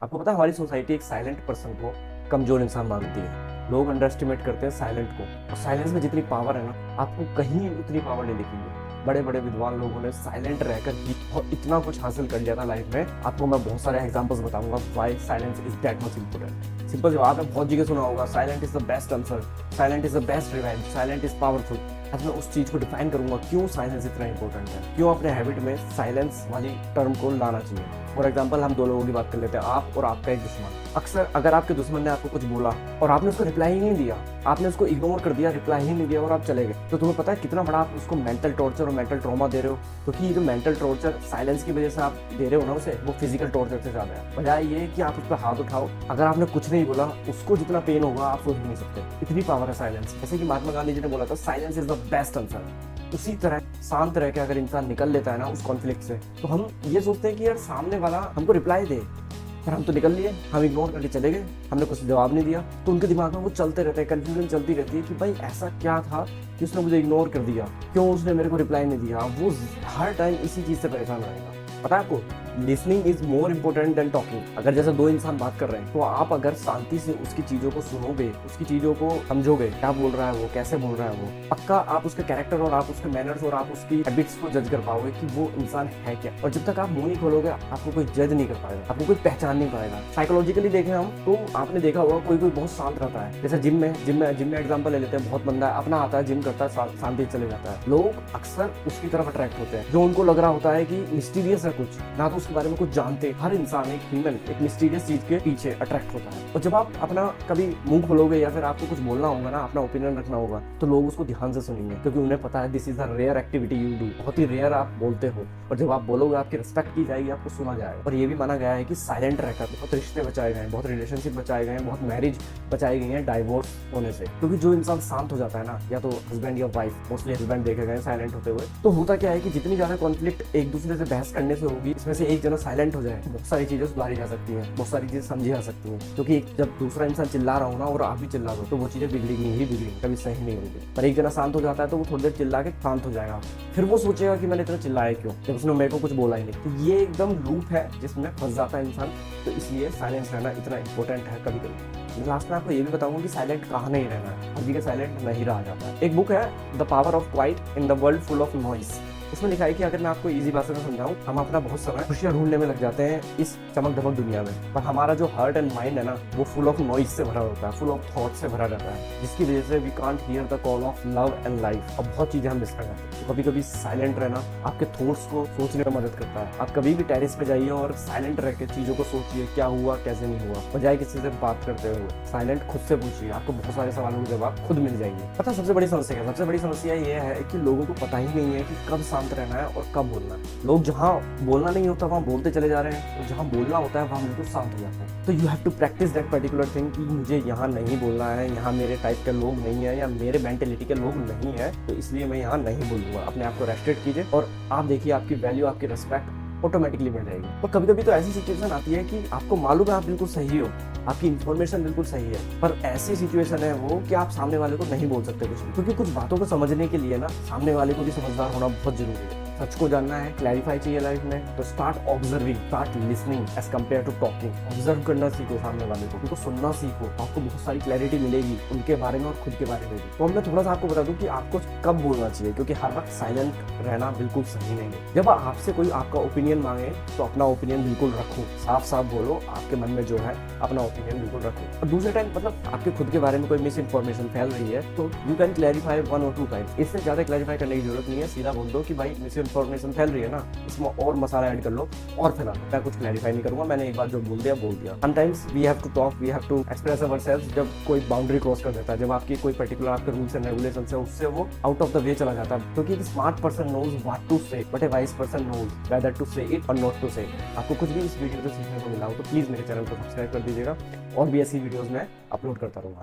आपको पता है हमारी सोसाइटी एक साइलेंट पर्सन को कमजोर इंसान मानती है। लोग अंडर एस्टिमेट करते हैं साइलेंट को, और साइलेंस में जितनी पावर है ना, आपको कहीं उतनी पावर नहीं दिखेगी। बड़े बड़े विद्वान लोगों ने साइलेंट रहकर ही इतना कुछ हासिल कर लिया था लाइफ में। आपको मैं बहुत सारे एग्जांपल्स बताऊंगा why silence is that much important. Simple जवाब है, बहुत जगह सुना होगा, silent is the best answer, silent is the best revenge, silent is powerful. आज मैं उस चीज को डिफाइन करूंगा क्यों साइलेंस इतना इंपॉर्टेंट है, क्यों अपने हैबिट में साइलेंस वाली टर्म को लाना चाहिए। फॉर एग्जाम्पल हम दो लोगों की बात कर लेते हैं, आप और आपका एक दुश्मन। अक्सर अगर आपके दुश्मन ने आपको कुछ बोला और आपने उसको रिप्लाई ही नहीं दिया, आपने उसको इग्नोर कर दिया, रिप्लाई ही नहीं दिया और आप चले गए, तो तुम्हें पता है कितना बड़ा आप उसको मेंटल टॉर्चर और मेंटल ट्रॉमा दे रहे हो। क्योंकि ये जो मेंटल टॉर्चर साइलेंस की वजह से आप दे रहे हो ना उसे, वो फिजिकल टॉर्चर से ज्यादा है। बजाय ये कि आप उस पर हाथ उठाओ, अगर आपने कुछ नहीं बोला उसको जितना पेन होगा आप सोच नहीं सकते। इतनी पावर है साइलेंस। जैसे कि महात्मा गांधी जी ने बोला था, silence is the best answer. उसी तरह शांत रह के अगर इंसान निकल लेता है ना उस कॉन्फ्लिक्ट से, तो हम ये सोचते हैं कि यार सामने वाला हमको रिप्लाई दे, पर हम तो निकल लिए, हम इग्नोर करके चले गए, हमने कुछ जवाब नहीं दिया। तो उनके दिमाग में वो चलते रहते हैं, कंफ्यूजन चलती रहती है कि भाई ऐसा क्या था कि उसने मुझे इग्नोर कर दिया, क्यों उसने मेरे को रिप्लाई नहीं दिया। वो हर टाइम इसी चीज से परेशान रहेगा। पता है आपको, listening is more important than talking. अगर जैसे दो इंसान बात कर रहे हैं, तो आप अगर शांति से उसकी चीजों को सुनोगे, उसकी चीजों को समझोगे, क्या बोल रहा है वो, कैसे बोल रहा है वो, पक्का आप उसके कैरेक्टर और आप उसके मैनर्स और आप उसकी हैबिट्स को जज कर पाओगे कि वो इंसान है क्या। और जब तक आप मुंह नहीं खोलोगे, आपको कोई जज नहीं कर पाएगा, आपको कोई पहचान नहीं पाएगा। साइकोलॉजिकली देखें हम, तो आपने देखा होगा कोई कोई बहुत शांत रहता है। जैसे जिम में एग्जाम्पल ले लेते हैं, बहुत बंदा है अपना आता है, जिम करता है, शांति चले जाता है। लोग अक्सर उसकी तरफ अट्रैक्ट होते हैं, जो उनको लग रहा होता है कि मिस्टीरियस है कुछ, ना तो उसके बारे में कुछ जानते। हर इंसान, एक ह्यूमन, एक मिस्टीरियस चीज के पीछे अट्रैक्ट होता है। और जब आप अपना कभी मुंह खोलोगे या फिर आपको कुछ बोलना होगा ना, अपना ओपिनियन रखना होगा, तो लोग उसको ध्यान से सुनेंगे, क्योंकि उन्हें पता है this is a rare activity you do. बहुत ही रेयर आप बोलते हो, और जब आप बोलोगे आपकी रिस्पेक्ट की जाएगी, आपको सुना जाएगा। और ये भी माना गया है कि साइलेंट रहकर बहुत रिश्ते बचाए गए हैं, बहुत रिलेशनशिप बचाए गए हैं, बहुत मैरिज बचाई गई है डाइवोर्स होने से। क्योंकि जो इंसान शांत हो जाता है ना, या तो हस्बैंड या वाइफ, मोस्टली हस्बैंड देखे गए साइलेंट होते हुए, तो होता क्या है कि जितनी ज्यादा कॉन्फ्लिक्ट एक दूसरे से बहस करने से होगी, इसमें से एक जना साइलेंट हो जाए, बहुत सारी चीजें सुधारी जा सकती हैं, बहुत सारी चीजें समझी जा सकती हैं। क्योंकि जब दूसरा इंसान चिल्ला रहा हो ना और आप भी चिल्ला रहे हो, तो वो चीजें बिगड़ेगी ही बिगड़ेगी, कभी सही नहीं होगी। पर एक जना शांत हो जाता है तो वो थोड़ी देर चिल्ला के शांत हो जाएगा, फिर वो सोचेगा कि मैंने इतना चिल्लाया क्यों, जब उसने मेरे को कुछ बोला ही नहीं। तो ये एकदम लूप है जिसमें फंस जाता है इंसान। तो इसलिए साइलेंस रहना इतना इंपॉर्टेंट है। कभी कभी लास्ट में आपको ये भी बताऊंगा कि साइलेंट कहाँ नहीं रहना है, हर जगह साइलेंट नहीं रहा जाता है। एक बुक है the power of quite in the world full of noise. उसमें लिखा है कि अगर मैं आपको इजी भाषा में समझाऊं, हम अपना बहुत समय खुशियां ढूंढने में लग जाते हैं इस चमक धमक दुनिया में, पर हमारा जो हार्ट एंड माइंड है ना, वो फुल ऑफ नॉइज से भरा होता है, फुल ऑफ थॉट से भरा रहता है, जिसकी वजह से we can't hear the call of love and life. अब बहुत चीजें हम मिस कर जाते हैं। तो कभी कभी साइलेंट रहना आपके थॉट्स को सोचने में मदद करता है। आप कभी भी टेरेस पे जाइए और साइलेंट रह के चीजों को सोचिए, क्या हुआ कैसे नहीं हुआ, बजाय किसी से बात करते हुए साइलेंट खुद से पूछिए, आपको बहुत सारे सवालों के जवाब खुद मिल जाएंगे। पता सबसे बड़ी समस्या क्या है? सबसे बड़ी समस्या ये है कि लोगों को पता ही नहीं है कि कब शांत रहना है और कब बोलना है। लोग जहाँ बोलना नहीं होता वहाँ बोलते चले जा रहे हैं, और जहाँ बोलना होता है वहाँ बिल्कुल शांत हो जाते हैं। तो you have to practise that particular thing कि मुझे यहाँ नहीं बोलना है, यहाँ मेरे टाइप के लोग नहीं है या मेरे मेंटेलिटी के लोग नहीं है, तो इसलिए मैं यहाँ नहीं बोलूंगा। अपने आप को रेस्ट्रिक्ट कीजिए और आप देखिए आपकी वैल्यू, आपकी रिस्पेक्ट ऑटोमेटिकली बढ़ जाएगी। और कभी कभी तो ऐसी सिचुएशन आती है कि आपको मालूम है आप बिल्कुल सही हो, आपकी इन्फॉर्मेशन बिल्कुल सही है, पर ऐसी सिचुएशन है वो कि आप सामने वाले को नहीं बोल सकते कुछ, क्योंकि कुछ बातों को समझने के लिए ना सामने वाले को भी समझदार होना बहुत जरूरी है। सच को जानना है, क्लैरिफाई चाहिए लाइफ में, तो start observing, start listening as compare to talking. Observe करना सीखो सामने वाले को, उनको सुनना सीखो, आपको बहुत सारी क्लैरिटी मिलेगी उनके बारे में और खुद के बारे में भी। तो मैं थोड़ा सा आपको बता दूं कि आपको कब बोलना चाहिए, क्योंकि हर वक्त साइलेंट रहना बिल्कुल सही नहीं है। जब आपसे कोई आपका ओपिनियन मांगे तो अपना ओपिनियन बिल्कुल रखो, साफ साफ बोलो, आपके मन में जो है अपना ओपिनियन बिल्कुल रखो। और दूसरे टाइम मतलब आपके खुद के बारे में कोई मिस इन्फॉर्मेशन फैल रही है तो यू कैन क्लैरिफाई 1 और 2 टाइम्स। इससे ज्यादा क्लैरिफाई करने की जरूरत नहीं है, सीधा बोल दो कि भाई मिस इन्फॉर्मेशन फैल रही है ना, इसमें और मसाला ऐड कर लो और फैला लो, मैं कुछ क्लैरिफाई नहीं करूंगा, मैंने एक बार जो बोल दिया। Sometimes we have to talk, we have to express ourselves. जब कोई बाउंड्री क्रॉस कर देता है, जब आपकी कोई पर्टिकुलर आपके रूल्स एंड रेगुलेशंस है उससे वो आउट ऑफ द वे चला जाता है, क्योंकि एक smart person knows what to say, but a wise person knows whether to say it or not to say. आपको कुछ भी इस वीडियो से सीखने को मिला हो तो प्लीज मेरे चैनल को सब्सक्राइब कर दीजिएगा, और भी ऐसी वीडियोस मैं अपलोड करता रहूंगा।